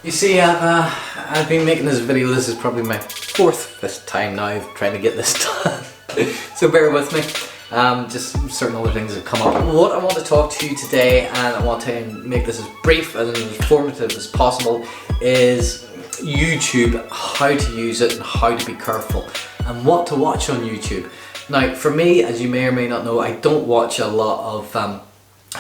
You see, I've been making this video. This is probably my fifth time now trying to get this done. So bear with me. Just certain other things have come up. What I want to talk to you today, and I want to make this as brief and as informative as possible, is YouTube, how to use it and how to be careful, and what to watch on YouTube. Now, for me, as you may or may not know, I don't watch a lot of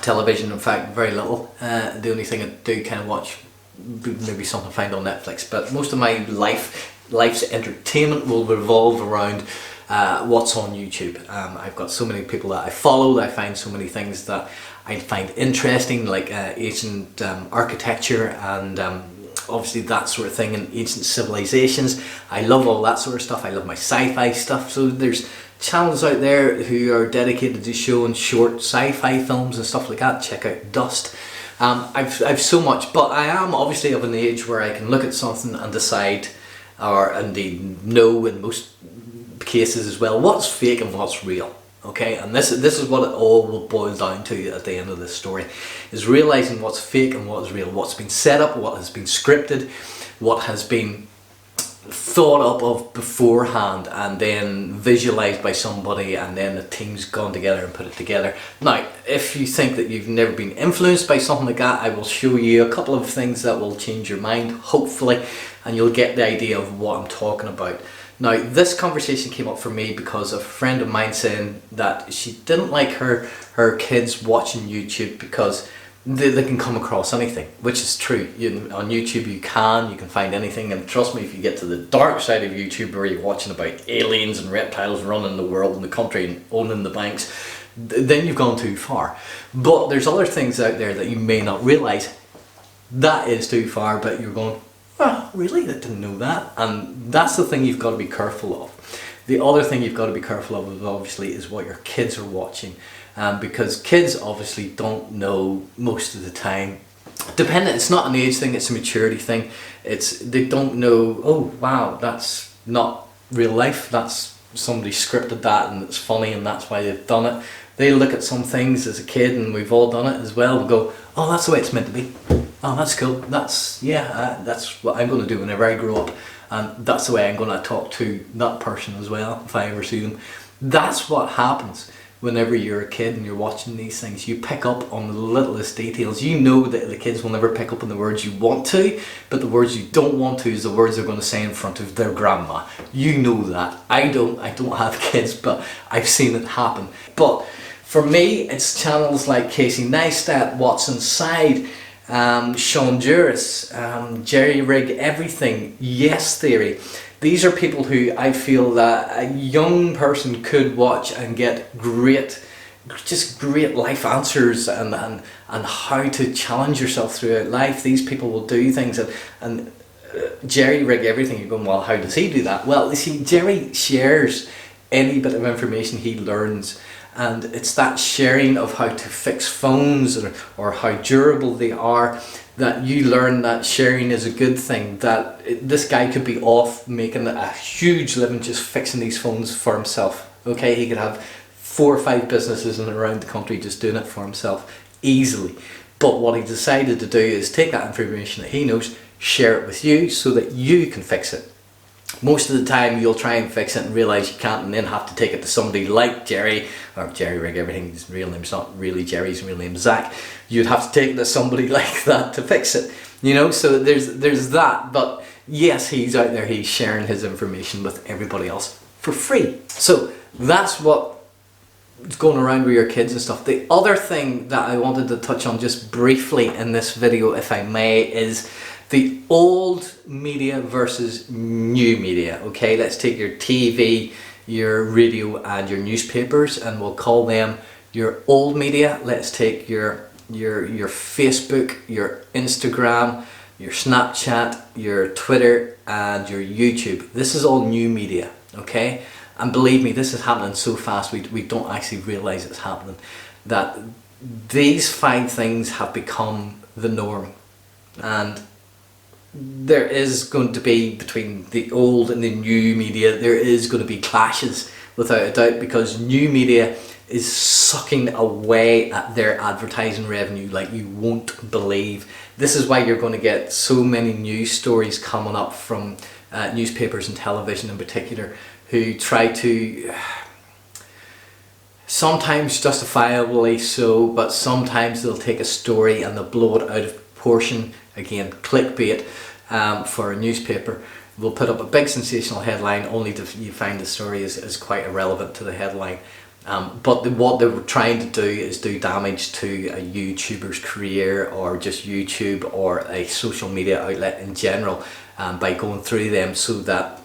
television. In fact, very little. The only thing I do kind of watch, maybe something I find on Netflix, but most of my life's entertainment will revolve around what's on YouTube. I've got so many people that I follow that I find so many things that I find interesting, like ancient architecture and obviously that sort of thing, and ancient civilizations. I love all that sort of stuff. I love my sci-fi stuff. So there's channels out there who are dedicated to showing short sci-fi films and stuff like that. Check out Dust. I've so much, but I am obviously of an age where I can look at something and decide, or indeed know in most cases as well, what's fake and what's real. Okay, and this is what it all will boil down to at the end of this story, is realizing what's fake and what is real, what's been set up, what has been scripted, what has been thought up of beforehand and then visualized by somebody, and then the team's gone together and put it together. Now, if you think that you've never been influenced by something like that, I will show you a couple of things that will change your mind, hopefully, and you'll get the idea of what I'm talking about. Now, this conversation came up for me because of a friend of mine saying that she didn't like her kids watching YouTube because they can come across anything, which is true. On YouTube you can find anything, and trust me, if you get to the dark side of YouTube where you're watching about aliens and reptiles running the world and the country and owning the banks, then you've gone too far. But there's other things out there that you may not realise that is too far, but you're going, oh, really? I didn't know that. And that's the thing you've got to be careful of. The other thing you've got to be careful of, obviously, is what your kids are watching. Because kids obviously don't know most of the time. It's not an age thing, it's a maturity thing. They don't know, oh wow, that's not real life, that's somebody scripted that and it's funny and that's why they've done it. They look at some things as a kid, and we've all done it as well, and go, oh, that's the way it's meant to be. Oh, that's cool. That's what I'm going to do whenever I grow up, and that's the way I'm going to talk to that person as well if I ever see them. That's what happens whenever you're a kid and you're watching these things. You pick up on the littlest details. You know that the kids will never pick up on the words you want to, but the words you don't want to is the words they're going to say in front of their grandma. You know that. I don't have kids, but I've seen it happen. But for me, it's channels like Casey Neistat, What's Inside, Shonduras, JerryRigEveything, Yes Theory. These are people who I feel that a young person could watch and get great life answers and how to challenge yourself throughout life. These people will do things, and JerryRigEveything, you're going, well, how does he do that? Well, you see, Jerry shares any bit of information he learns, and it's that sharing of how to fix phones or how durable they are, that you learn that sharing is a good thing. That this guy could be off making a huge living just fixing these phones for himself. Okay, he could have 4 or 5 businesses in and around the country just doing it for himself easily. But what he decided to do is take that information that he knows, share it with you so that you can fix it. Most of the time you'll try and fix it and realise you can't, and then have to take it to somebody like Jerry, or JerryRigEveything. His real name's not really Jerry, his real name's Zach. You'd have to take it to somebody like that to fix it, you know. So there's that. But yes, he's out there, he's sharing his information with everybody else for free. So that's what's going around with your kids and stuff. The other thing that I wanted to touch on just briefly in this video, if I may, is the old media versus new media. Okay, let's take your TV, your radio and your newspapers, and we'll call them your old media. Let's take your Facebook, your Instagram, your Snapchat, your Twitter and your YouTube. This is all new media, okay? And believe me, this is happening so fast we don't actually realize it's happening, that these 5 things have become the norm. And there is going to be, between the old and the new media, there is going to be clashes without a doubt, because new media is sucking away at their advertising revenue like you won't believe. This is why you're going to get so many news stories coming up from newspapers and television in particular, who try to, sometimes justifiably so, but sometimes they'll take a story and they'll blow it out of proportion. Again, clickbait for a newspaper. They'll put up a big sensational headline only to you find the story is quite irrelevant to the headline. But what they were trying to do is do damage to a YouTuber's career, or just YouTube, or a social media outlet in general, by going through them, so that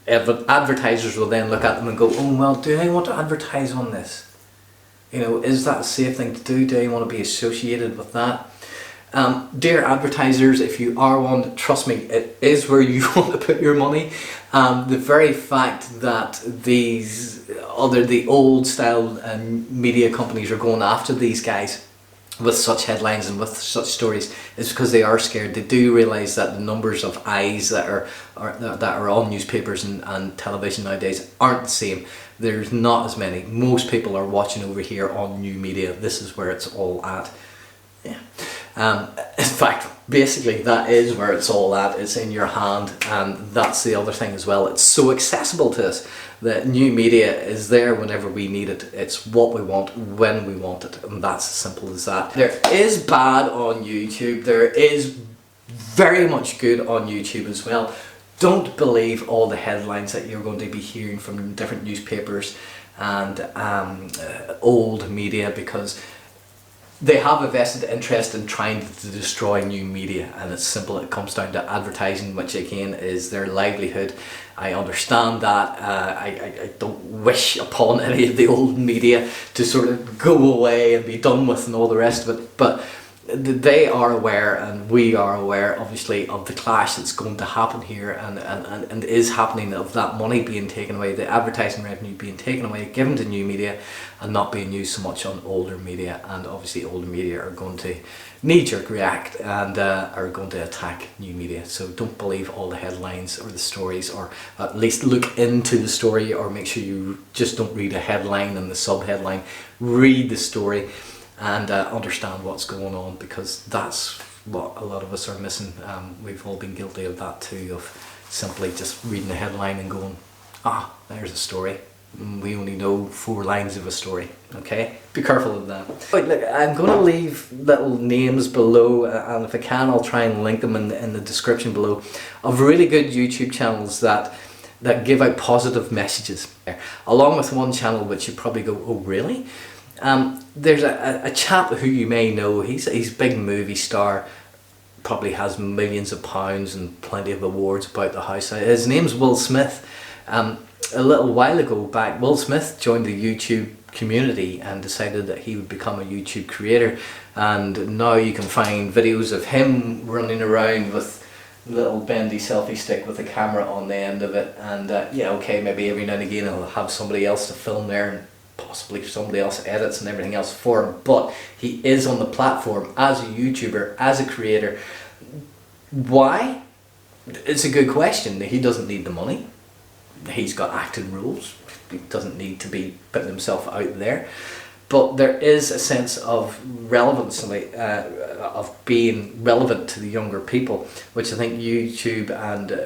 advertisers will then look at them and go, oh well, do I want to advertise on this? You know, is that a safe thing to do? Do I want to be associated with that? Dear advertisers, if you are one, trust me, it is where you want to put your money. The very fact that the old style media companies are going after these guys with such headlines and with such stories is because they are scared. They do realise that the numbers of eyes that are on newspapers and television nowadays aren't the same. There's not as many. Most people are watching over here on new media. This is where it's all at. Yeah. In fact, basically that is where it's all at. It's in your hand, and that's the other thing as well. It's so accessible to us that new media is there whenever we need it. It's what we want when we want it, and that's as simple as that. There is bad on YouTube. There is very much good on YouTube as well. Don't believe all the headlines that you're going to be hearing from different newspapers and old media, because they have a vested interest in trying to destroy new media, and it's simple. It comes down to advertising, which again is their livelihood. I understand that. I don't wish upon any of the old media to sort of go away and be done with and all the rest of it, but they are aware, and we are aware obviously, of the clash that's going to happen here, and is happening, of that money being taken away, the advertising revenue being taken away, given to new media, and not being used so much on older media. And obviously older media are going to knee-jerk react and are going to attack new media. So don't believe all the headlines or the stories, or at least look into the story, or make sure you just don't read a headline and the sub-headline. Read the story and understand what's going on, because that's what a lot of us are missing. We've all been guilty of that too, of simply just reading a headline and going, ah, there's a story. We only know 4 lines of a story. Okay, be careful of that. Right, look, I'm going to leave little names below, and if I can I'll try and link them in the description below, of really good YouTube channels that give out positive messages, along with one channel which you probably go, oh really? There's a chap who you may know. He's a big movie star, probably has millions of pounds and plenty of awards about the house. His name's Will Smith. A little while ago back, Will Smith joined the YouTube community and decided that he would become a YouTube creator, and now you can find videos of him running around with a little bendy selfie stick with a camera on the end of it, and yeah, okay, maybe every now and again he'll have somebody else to film there, and possibly somebody else edits and everything else for him, but he is on the platform as a YouTuber, as a creator. Why? It's a good question. He doesn't need the money. He's got acting rules. He doesn't need to be putting himself out there. But there is a sense of relevance, of being relevant to the younger people, which I think YouTube and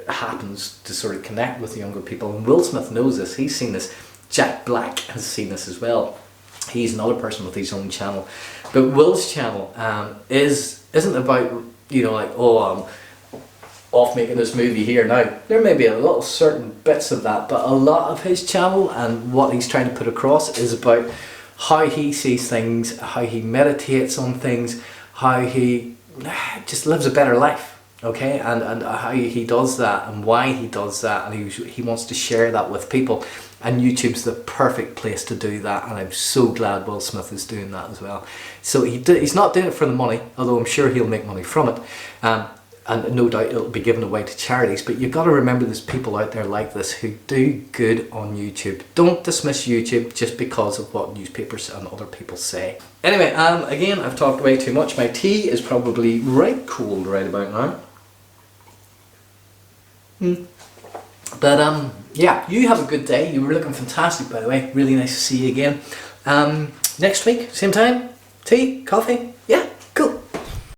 happens to sort of connect with the younger people. And Will Smith knows this. He's seen this. Jack Black has seen this as well. He's another person with his own channel. But Will's channel isn't about, you know, like, oh, I'm off making this movie here now. There may be a little certain bits of that, but a lot of his channel and what he's trying to put across is about how he sees things, how he meditates on things, how he just lives a better life, okay, and how he does that and why he does that, and he wants to share that with people, and YouTube's the perfect place to do that, and I'm so glad Will Smith is doing that as well. So he's not doing it for the money, although I'm sure he'll make money from it, and no doubt it'll be given away to charities, but you've got to remember there's people out there like this who do good on YouTube. Don't dismiss YouTube just because of what newspapers and other people say. Anyway, again, I've talked way too much. My tea is probably right cold right about now. But yeah, you have a good day. You were looking fantastic, by the way. Really nice to see you again. Next week, same time, tea, coffee, yeah.